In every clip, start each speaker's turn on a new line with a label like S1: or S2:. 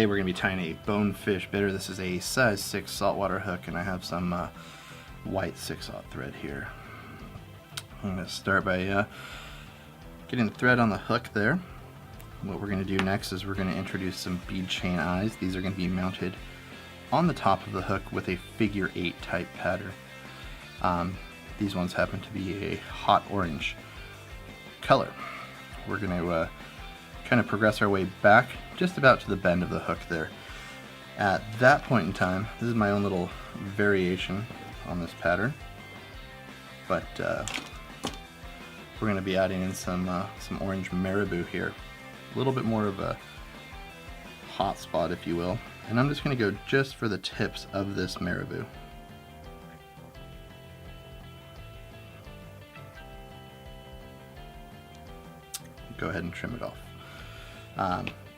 S1: Today we're going to be tying a Bonefish bidder. This is a size 6 saltwater hook, and I have some white 6/0 thread here. I'm going to start by getting the thread on the hook there. What we're going to do next is we're going to introduce some bead chain eyes. These are going to be mounted on the top of the hook with a figure 8 type pattern. These ones happen to be a hot orange color. We're going to kind of progress our way back just about to the bend of the hook there. At that point in time, this is my own little variation on this pattern, but we're going to be adding in some orange Marabou here. A little bit more of a hot spot, if you will, and I'm just going to go just for the tips of this Marabou. Go ahead and trim it off.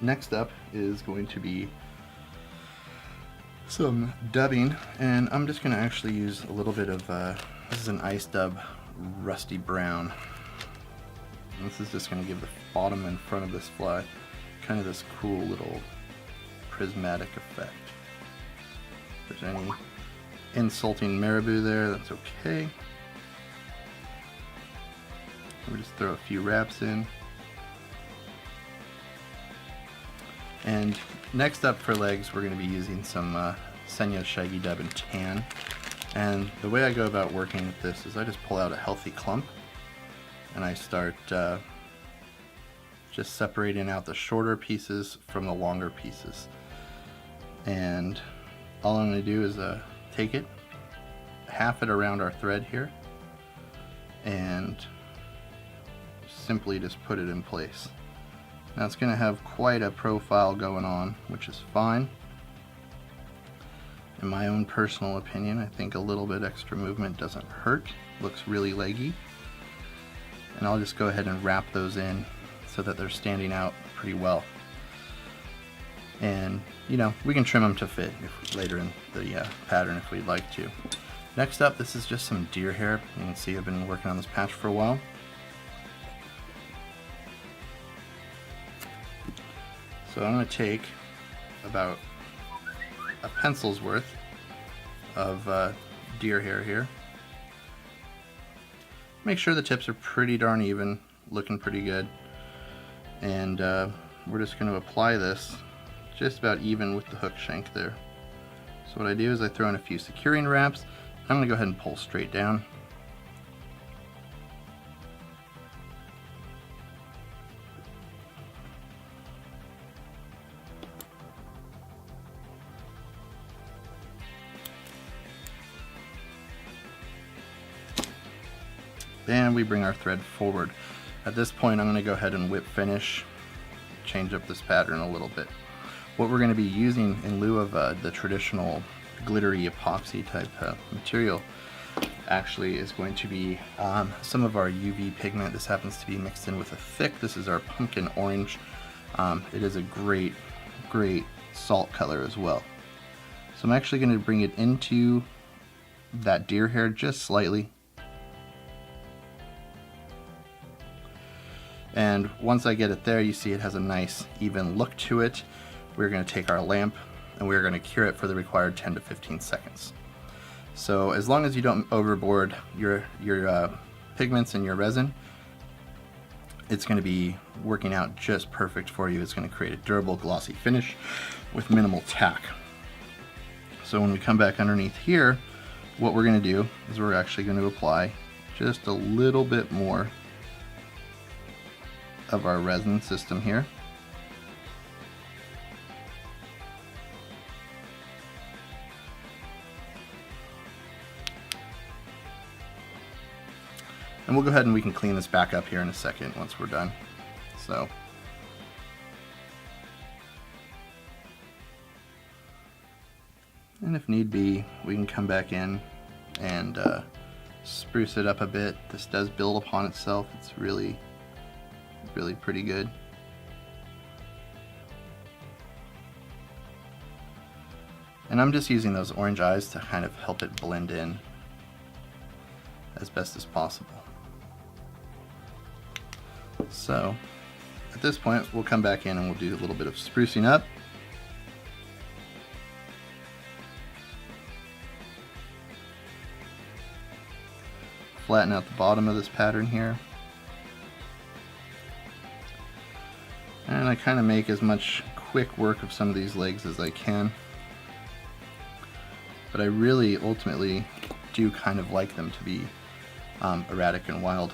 S1: Next up is going to be some dubbing, and I'm just going to actually use a little bit of, this is an Ice Dub Rusty Brown. And this is just going to give the bottom and front of this fly kind of this cool little prismatic effect. If there's any insulting Marabou there, that's okay. We'll just throw a few wraps in. And next up for legs, we're going to be using some Senyo Shaggy Dub in tan. And the way I go about working with this is I just pull out a healthy clump and I start just separating out the shorter pieces from the longer pieces. And all I'm going to do is take it, half it around our thread here, and simply just put it in place. Now it's going to have quite a profile going on, which is fine. In my own personal opinion, I think a little bit extra movement doesn't hurt. Looks really leggy. And I'll just go ahead and wrap those in so that they're standing out pretty well. And you know, we can trim them to fit later in the pattern if we'd like to. Next up, this is just some deer hair. You can see I've been working on this patch for a while. So I'm going to take about a pencil's worth of deer hair here. Make sure the tips are pretty darn even, looking pretty good. And we're just going to apply this just about even with the hook shank there. So what I do is I throw in a few securing wraps. I'm going to go ahead and pull straight down. And we bring our thread forward. At this point, I'm going to go ahead and whip finish, change up this pattern a little bit. What we're going to be using in lieu of the traditional glittery epoxy type material actually is going to be some of our UV pigment. This happens to be mixed in with a thick. This is our pumpkin orange. It is a great salt color as well. So I'm actually going to bring it into that deer hair just slightly. And once I get it there, you see it has a nice even look to it. We're going to take our lamp and we're going to cure it for the required 10 to 15 seconds. So as long as you don't overboard your pigments and your resin, it's going to be working out just perfect for you. It's going to create a durable, glossy finish with minimal tack. So when we come back underneath here, what we're going to do is we're actually going to apply just a little bit more of our resin system here. And we'll go ahead and we can clean this back up here in a second once we're done. So and if need be, we can come back in and spruce it up a bit. This does build upon itself. It's really pretty good. And I'm just using those orange eyes to kind of help it blend in as best as possible. So at this point, we'll come back in and we'll do a little bit of sprucing up. flatten out the bottom of this pattern here. And I kind of make as much quick work of some of these legs as I can. But I really ultimately do kind of like them to be erratic and wild.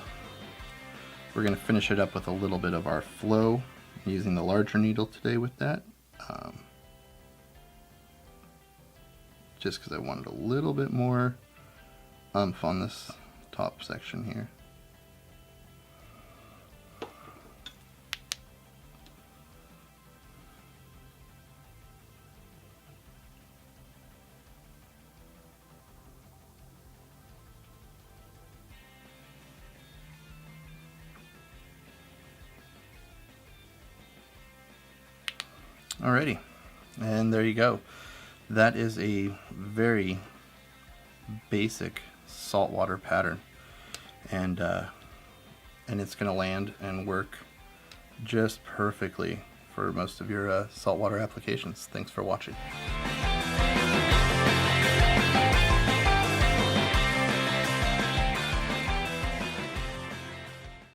S1: We're going to finish it up with a little bit of our flow, using the larger needle today with that. Just because I wanted a little bit more oomph on this top section here. Alrighty, and there you go. That is a very basic saltwater pattern, and it's going to land and work just perfectly for most of your saltwater applications. Thanks for watching.